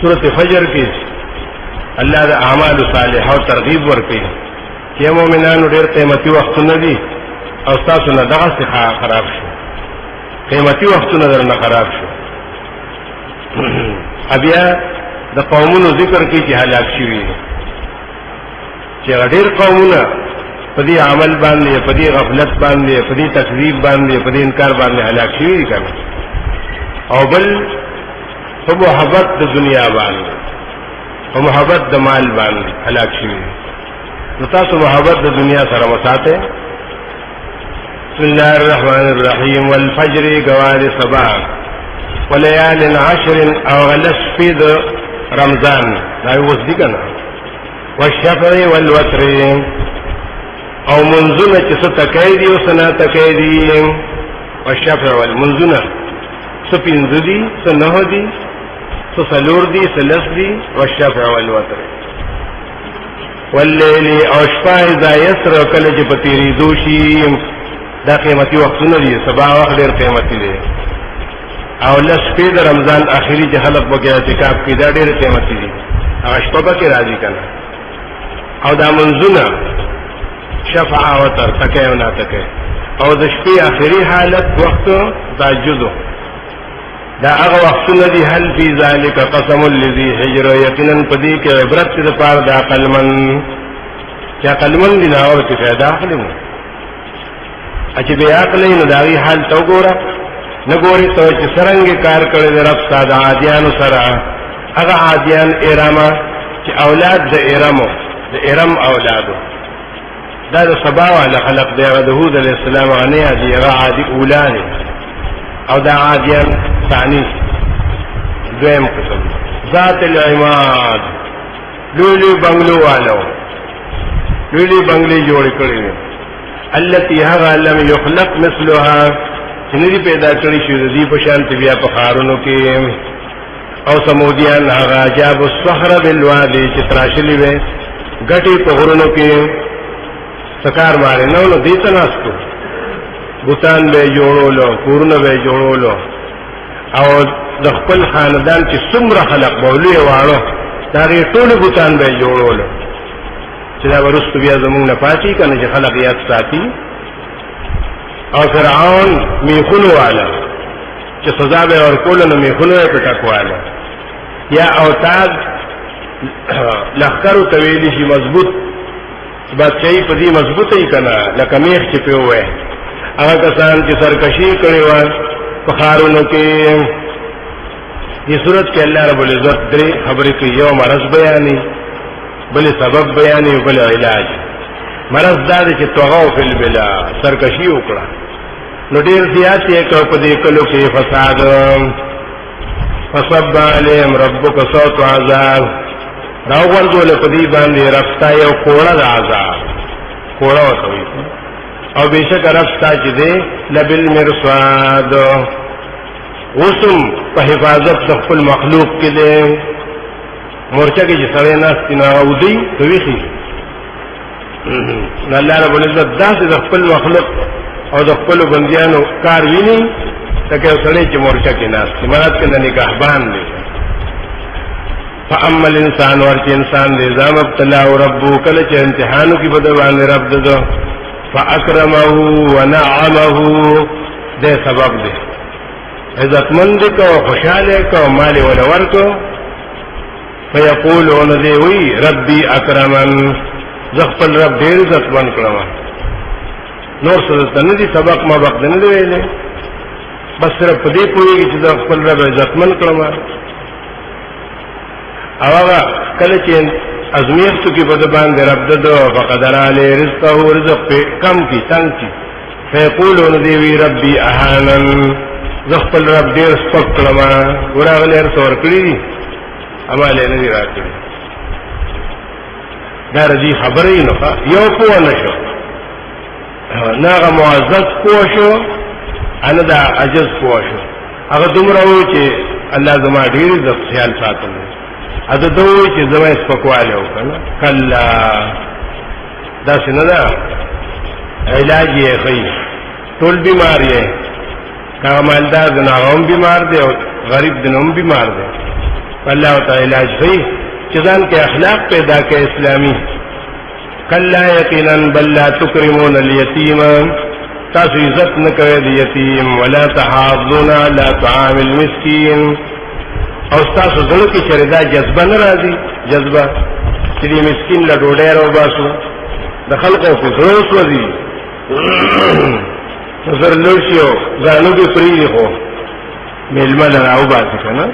سورۃ فجر کې الله د اعمال صالحو ترغیب ورکړي چې مؤمنانو ډېر قیمتي وختونه دي او تاسو نه دغه څخه خراب شو، قیمتي وختونه درنه خراب شو. بیا د قومونو ذکر کې چې هلاک شوي چې ډېر قومونه په دې عمل باندې، په دې غفلت باندې، په دې تکذیب باندې، په دې انکار باندې هلاک شوي دي کنه. او بل په محبت د دنیا باندې او محبت د مال باندې هلاک شوي دي. نو تاسو محبت د دنیا سره وساته. بسم الله الرحمن الرحیم والفجر گوار صبا وليال عشر او غلس في رمضان دا اوس دي کنه. والشفع والوتر او منزونه چې څه تکایدي او سنا تکایدي. والشفع والمنزونه څه پنځه دي، څه نه دي، څه څلور دي، څه لس دي. والشفع والوتر والليل او شپه اذا يسر کله چې په تیریدو شي. دا قیمتي وختونه دي، سبا وخت ډېر قیمتي دي. او لس په د رمضان اخري چې خلق وکړي اعتکاف کې دا ډېر قیمتي دي، هغه شپه به کې راځي کنه. او دا منځونه شفع او وتر تکي او نه تکي. او د شپې اخري حالت وخت تهجد دا هغه وختونه دي. هل فی ذلک قسم لذی حجر یقینا پدې کې عبرت د پاره د عقل من چې عقل من دي نه اور کې فائدہ اخلي. چې بیا عقل نه داوی حال تو ګوره نه ګوري ته چې سرنګ کار کړي د رب ساده عادیانو سره. هغه عادیان ارامه چې اولاد د ارمو د ارم اولادو دا د سبا ولا خلق دی. د هود علیه السلام غنی دي هغه عادي اولاني او دا عادیان ثانی دویم قسم. ذات العماد لولي بنگلو والو لولي بنگلي جوړ کړی التي هغه لم يخلق مثلها چې ندي پیدا کړی شو دي په شان بیا په خارونو کې. او سمودیان هغه جاب الصخر بالوادي چې تراشلې وي ګټي په غرونو کې سکار ماره نو دې ته ناستو بوتان به جوړولو، کورونه به جوړولو. او د خپل خاندان چې څومره خلق بولې واړو دا یې ټول بوتان به جوړولو چې دا ورستو بیا زمونږ نه پاتې کنه چې خلق یې ساتي. او فرعون میخونو والا چې سزا به ورکول نو میخونو یې پټکواله. یا اوتاد لخرو تویلی شي مضبوط بادشاہي په دې مضبوطه یې کنه لکه میخ چې په وې. هغه کسان چې سرکشي کړي و په خارونو کې. دې صورت کې الله رب العزت درې خبرې کوي. یو مرض بیانې، بل سبب بیانې، بل علاج. مرض دا چې توغو فی البلاد سرکشي وکړه نو ډېر زیات یې کړ په دې کلو کې فساد. فصب علیهم ربک صوت عذاب راو ورځول په دې باندې رفتا یو کوړه د عذاب کوړه وتوي. او بشک رفتا چې دې لبل مرصاد وسم په حفاظت د خپل مخلوق کې دې مورچه کې چې سړی ناستي نه اودي تويخي. الله رب العزت داسې د خپل مخلوق او د خپل بنديانو کار ویني لکه سړی چې مورچه کې ناستي مراد کې نگهبان دی. فاما الانسان ورچ انسان دې ځم ابتلا ربو کله چې امتحانو کې بده باندې رب دته فاکرمه ونعمه دې سبب دې عزتمند کو خوشاله کو مال ولا ورکو. فیقولون دې وی ربي اکرمن زخپل رب ډېر عزتمن کړم. نور څه نه دي سبق ما وخت نه دی ویلې بس صرف دې پوری چې زخپل رب عزتمن کړم. او هغه کله چې ازمیختو کې په باندې رب ددو فقدر علی رزقه رزق په کم کې څنګه کی. فیقولون دې وی ربي اهانن زخپل رب ډېر سپک کړم. ورغله ارسور کړی اماله نه دی راځي. دا رضی خبرې نه یو په نشو ناغه معزز پوښو انا دا عجز پوښو. هغه دومره و چې الله زما ډېر عزت خیال ساتل. اته دوی چې زما سپکواله وکنه کلا دا څنګه دا علاج یې خي ټول بیمار یې. کمالدار نه هم بیمار دی او غریب دنه هم بیمار دی. الله تعالی علاج کوي چې ځان کې اخلاق پیدا کړي اسلامي. کلا یقینا بل لا تکرمون الیتیم، تاسو عزت نه کوئ د یتیم، ولا تحاضون علی طعام المسکین، او تاسو زړه کې چېرې دا جذبه نه راځي، جذبه چې دې مسکین له ډوډۍ راوباسو، د خلقو په زړه وسوځي زر لوړ شي او ځانو کې پرېږدي خو میلمه له راوباسي که نه.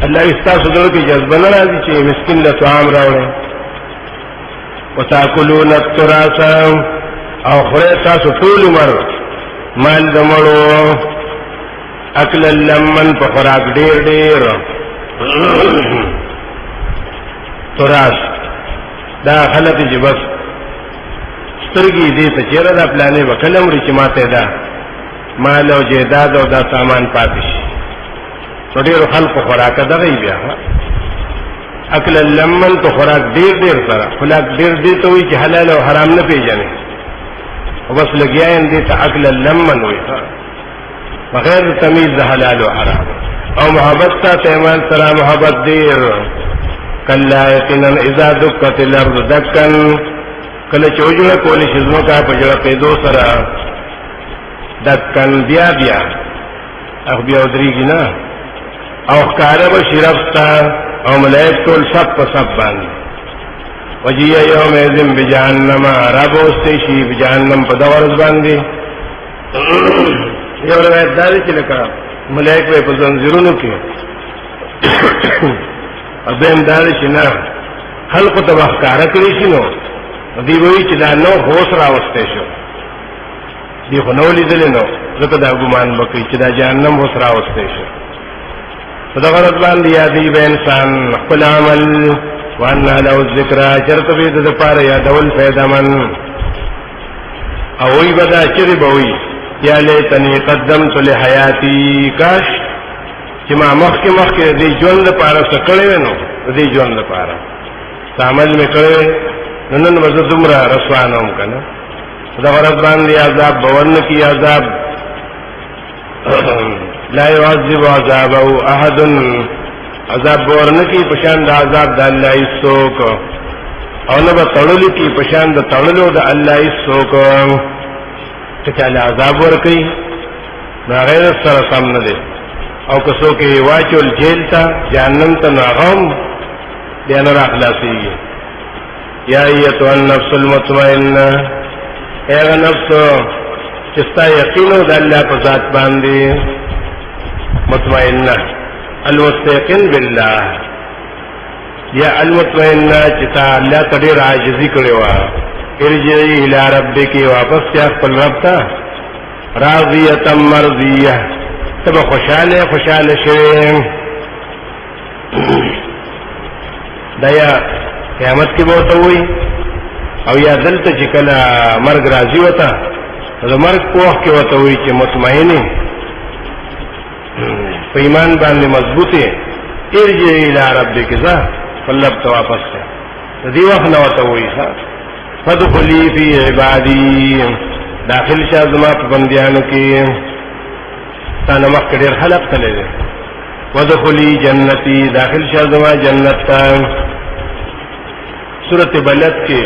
الله ستاسو زړه کې جذبه نه راځي چې مسکین له طعام راوړئ. وتاکلون التراث، او خورئ تاسو ټول عمر مال د مړو، اکلا لمن په خوراک ډېر ډېر. تراث دا خلک چې بس سترګې دې ته چېرې دا پلانې به کله مري چې ماته دا مال او جیداد او دا سامان پاتې شي. نو ډېرو خلکو خوراکه دغه یې بیا اکل لمن تو خوراک ډېر ډېر سره، خوراک ډېر دې ته وایي چې حلال او حرام نه پېژنې، او بس لګیا یې دې ته اکل لمن وایي بغیر تمیز د حلال او حرام. او محبت ساته ایمان سره محبت ډېر. کلا یقینا اذا دکت الارض دکن، کله چې وجړه کولی شي ځمکه په جړه پیدو سره دکن بیا بیا او بیا ودرېږي نه، او ښکاره به شي رب ته او ملائک ټول صف په صف باندې. وجیه یومئذ بجهنم، رابوستی شي بجهنم په دغه ورځ باندې. یو روایت دا دی چې لکه ملائک به په زنځیرونو کې او دویم دا دی چې نه خلقو ته به ښکاره کړي شي، نو دوی به وایي چې دا نو اوس راوستی شو، دوی خو نه و لیدلې، نو ځکه دا ګمان به کوي چې دا جهنم اوس راوستی شو. په دغه ورځ باندې یادوي به انسان خپل عمل، وانه له الذکرى، چېرته به د دپاره یادول فایدهمن. او وایي به دا چغې به وایي یا لیتنی قدمت لحیاتی، کاش چې ما مخکې مخکې د دې ژوند لپاره څه کړی وی، نو د دې ژوند لپاره څه عمل مې کړی وی، نو نن به زه دومره رسوا نه وم که نه. په دغه ورځ باندې عذاب به ورنکړي، عذاب لا يعذب عذابه احد، عذاب به ورنکړي په شان د عذاب د الله هېڅوک، او نه به تړلي کړي په شان د تړلو د الله هېڅوک. که چاله عذاب ورکوي نو هغه سره سم نه دی، او که څوک یې واچول جیل ته جهنم ته، نو هغه هم بیا نه راخلاصېږي. یا ایتها النفس المطمئنه، هغه نفس چې ستا یقین و د الله په ذات باندې، مطمئنه المستيقن بالله، یا المطمئنه چې تا الله ته ډېر عاجزي کړې وه. ارجعي الى ربك، واپس یا خپل رب ته، راضیه مرضیه، ته به خوشحاله شوې. دا یا قیامت کې به ورته وایي، او یا دلته چې کله مرګ راځي ورته، د مرګ په وخت کې ورته وایي چې مطمئنې په ایمان باندې مضبوطې، ارجعي الى ربك، ځه خپل رب ته واپس شه. د دې وخت نه ورته وایي فادخلي فی عبادی، داخل شه زما په بندیانو کې، تا نه مخکې ډېر خلق تللی دی. وادخلي جنتی، داخل شه زما جنت ته. سورة بلد کې